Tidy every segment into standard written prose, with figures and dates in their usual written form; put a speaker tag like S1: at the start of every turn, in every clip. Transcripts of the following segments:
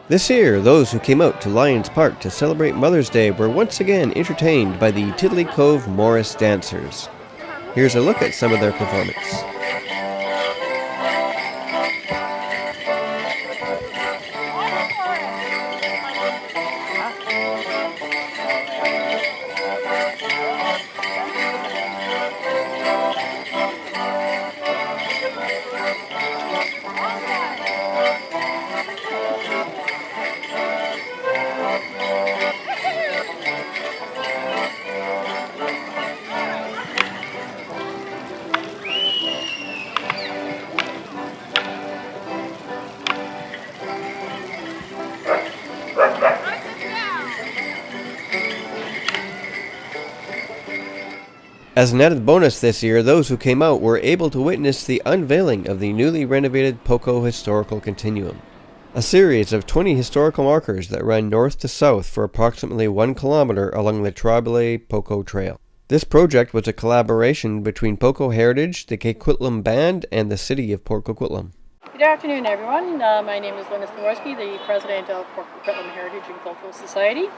S1: This year, those who came out to Lions Park to celebrate Mother's Day were once again entertained by the Tiddly Cove Morris Dancers. Here's a look at some of their performance. As an added bonus this year, those who came out were able to witness the unveiling of the newly renovated Poco Historical Continuum, a series of 20 historical markers that run north to south for approximately 1 kilometer along the Poco Trail. This project was a collaboration between Poco Heritage, the Coquitlam Band, and the City of Port Coquitlam.
S2: Good afternoon, everyone. My name is Linda Snoworski, the President of Port Coquitlam Heritage and Cultural Society.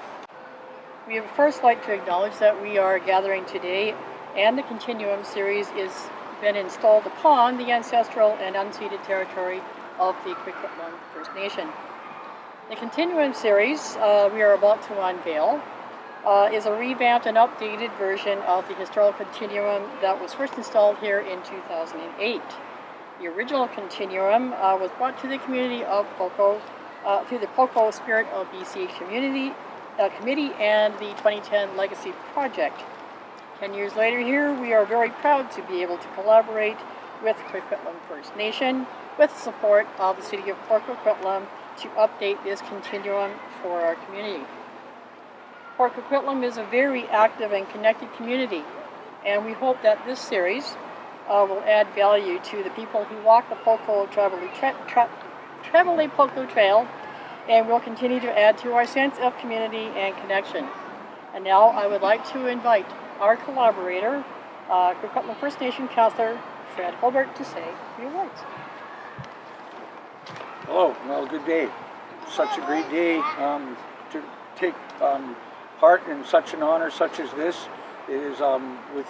S2: We would first like to acknowledge that we are gathering today and the Continuum series is been installed upon the ancestral and unceded territory of the Coquitlam First Nation. The Continuum series we are about to unveil is a revamped and updated version of the historical Continuum that was first installed here in 2008. The original Continuum was brought to the community of Poco through the Poco Spirit of BC Community Committee and the 2010 Legacy Project. 10 years later here, we are very proud to be able to collaborate with Coquitlam First Nation with the support of the City of Port Coquitlam to update this continuum for our community. Port Coquitlam is a very active and connected community, and we hope that this series will add value to the people who walk the Poco Travelly Poco Trail, and will continue to add to our sense of community and connection. And now I would like to invite our collaborator, Coquitlam First Nation Councillor Fred Hobart, to say a few words.
S3: Hello, well, good day. Such a great day to take part in such an honor such as this. It is with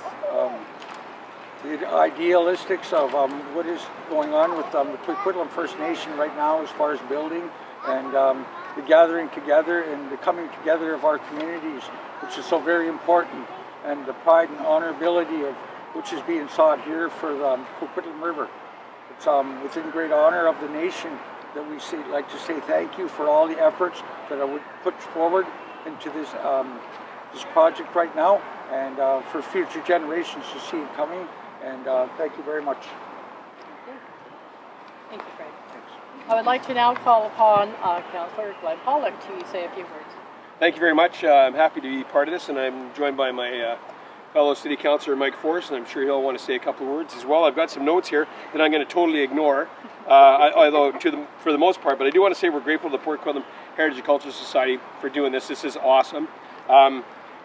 S3: the idealistics of what is going on with the Coquitlam First Nation right now as far as building and the gathering together and the coming together of our communities, which is so very important, and the pride and honorability of which is being sought here for the Coquitlam River. It's within great honor of the nation that we like to say thank you for all the efforts that I would put forward into this this project right now, and for future generations to see it coming. And thank you very much.
S2: Thank you, Fred. Thanks. I would like to now call upon Councillor Glenn Pollock to say a few words.
S4: Thank you very much. I'm happy to be part of this, and I'm joined by my fellow City Councillor Mike Forrest, and I'm sure he'll want to say a couple of words as well. I've got some notes here that I'm going to totally ignore, although for the most part, but I do want to say we're grateful to the Port Coquitlam Heritage and Cultural Society for doing this. This is awesome.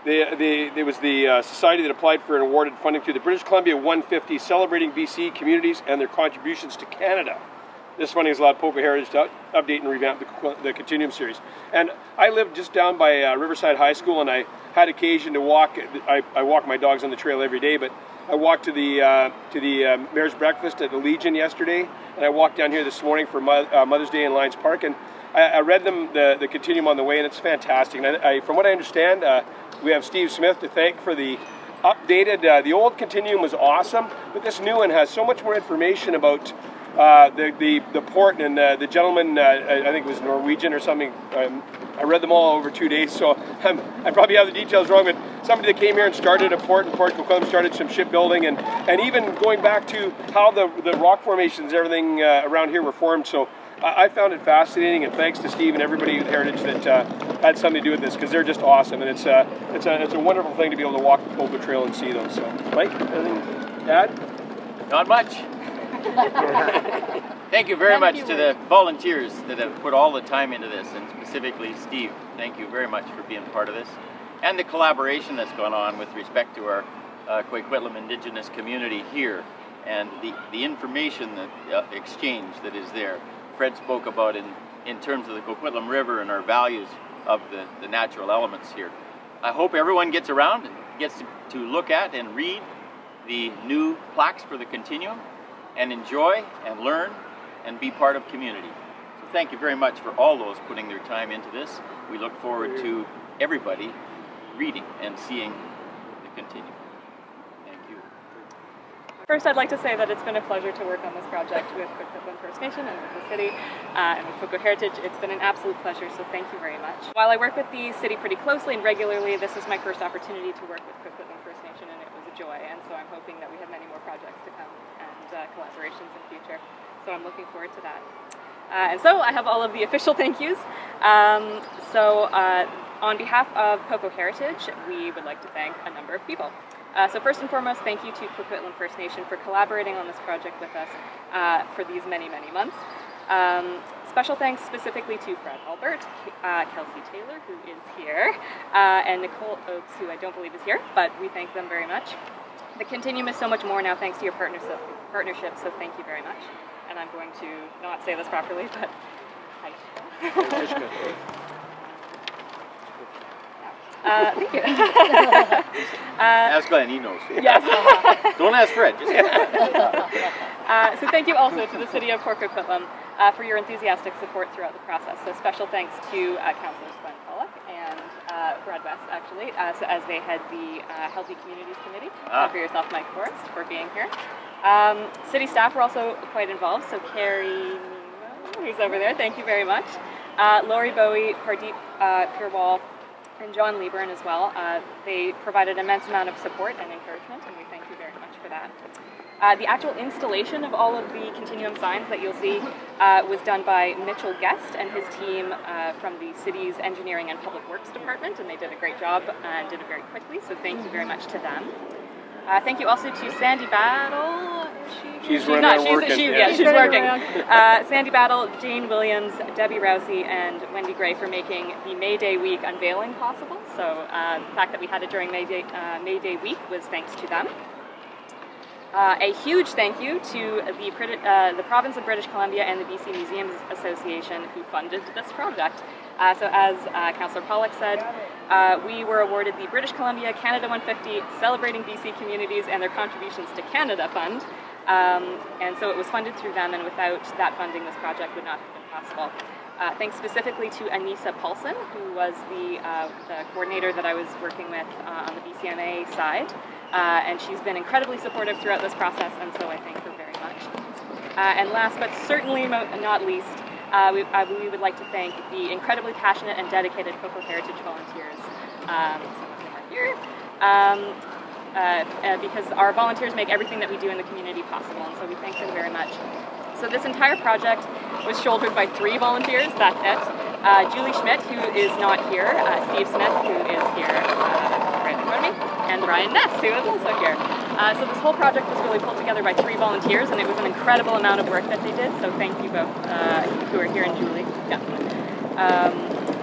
S4: There was the society that applied for and awarded funding through the British Columbia 150, celebrating BC communities and their contributions to Canada. This funding has allowed Poco Heritage to update and revamp the Continuum series. And I lived just down by Riverside High School, and I had occasion to walk. I walk my dogs on the trail every day, but I walked to the Mayor's Breakfast at the Legion yesterday, and I walked down here this morning for Mother's Day in Lions Park, and I read them the Continuum on the way, and it's fantastic. And from what I understand, we have Steve Smith to thank for the updated. The old Continuum was awesome, but this new one has so much more information about the port, and the gentleman, I think it was Norwegian or something. I read them all over 2 days, so I probably have the details wrong, but somebody that came here and started a port in Port Coquitlam, started some shipbuilding, and even going back to how the rock formations, everything around here were formed. So I found it fascinating, and thanks to Steve and everybody at Heritage that had something to do with this, because they're just awesome, and it's a wonderful thing to be able to walk the Poco Trail and see them. So, Mike, anything to add?
S5: Not much. Thank you very much to the volunteers that have put all the time into this, and specifically Steve. Thank you very much for being part of this, and the collaboration that's gone on with respect to our Coquitlam Indigenous community here, and the information that exchange that is there. Fred spoke about in in terms of the Coquitlam River and our values of the natural elements here. I hope everyone gets around and gets to look at and read the new plaques for the Continuum and enjoy and learn and be part of community. So thank you very much for all those putting their time into this. We look forward to everybody reading and seeing the Continuum. Thank you.
S6: First, I'd like to say that it's been a pleasure to work on this project with Coquitlam First Nation and with the city and with Poco Heritage. It's been an absolute pleasure, so thank you very much. While I work with the city pretty closely and regularly, this is my first opportunity to work with Coquitlam First Nation, and it was a joy, and so I'm hoping that we have many more projects to come and collaborations in future. So I'm looking forward to that. And so I have all of the official thank yous. On behalf of Poco Heritage, we would like to thank a number of people. So first and foremost, thank you to Coquitlam First Nation for collaborating on this project with us for these many, many months. Special thanks specifically to Fred Albert, Kelsey Taylor, who is here, and Nicole Oakes, who I don't believe is here, but we thank them very much. The Continuum is so much more now thanks to your partnership, so thank you very much. And I'm going to not say this properly, but hi. Thank you.
S5: Ask Glenn, he knows.
S6: Yes.
S5: Don't ask Fred.
S6: So thank you also to the City of Port Coquitlam for your enthusiastic support throughout the process. So special thanks to Councillors Glenn Pollock and Brad West, actually, as they head the Healthy Communities Committee, and for yourself, Mike Forrest, for being here. City staff were also quite involved, so Carrie, who's over there, thank you very much. Laurie Bowie, Pardeep Purwal, and John Lieburn as well. They provided an immense amount of support and encouragement, and we thank you very much for that. The actual installation of all of the Continuum signs that you'll see was done by Mitchell Guest and his team from the city's Engineering and Public Works Department, and they did a great job and did it very quickly, so thank you very much to them. Thank you also to Sandy Battle. She's working. Sandy Battle, Jane Williams, Debbie Rousey, and Wendy Gray for making the May Day week unveiling possible. So the fact that we had it during May Day week was thanks to them. A huge thank you to the Province of British Columbia and the BC Museums Association who funded this project. So as Councillor Pollock said, we were awarded the British Columbia Canada 150 Celebrating BC Communities and Their Contributions to Canada Fund. And so it was funded through them, and without that funding, this project would not have been possible. Thanks specifically to Anissa Paulson, who was the coordinator that I was working with on the BCMA side. And she's been incredibly supportive throughout this process, and so I thank her very much. And last but certainly not least, we would like to thank the incredibly passionate and dedicated Poco Heritage volunteers. Some of them are here. Because our volunteers make everything that we do in the community possible, and so we thank them very much. So this entire project was shouldered by 3 volunteers, that's it. Julie Schmidt, who is not here, Steve Smith, who is here right in front of me, and Ryan Ness, who is also here. So this whole project was really pulled together by 3 volunteers, and it was an incredible amount of work that they did, so thank you both who are here, and Julie. Yeah.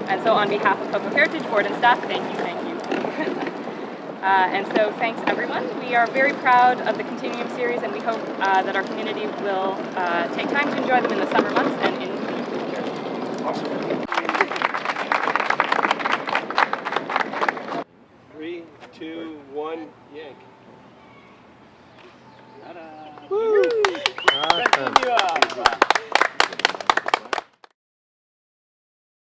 S6: And so on behalf of Poco Heritage Board and staff, thank you. And so thanks everyone. We are very proud of the Continuum series, and we hope that our community will take time to enjoy them in the summer months and in the future.
S4: Awesome.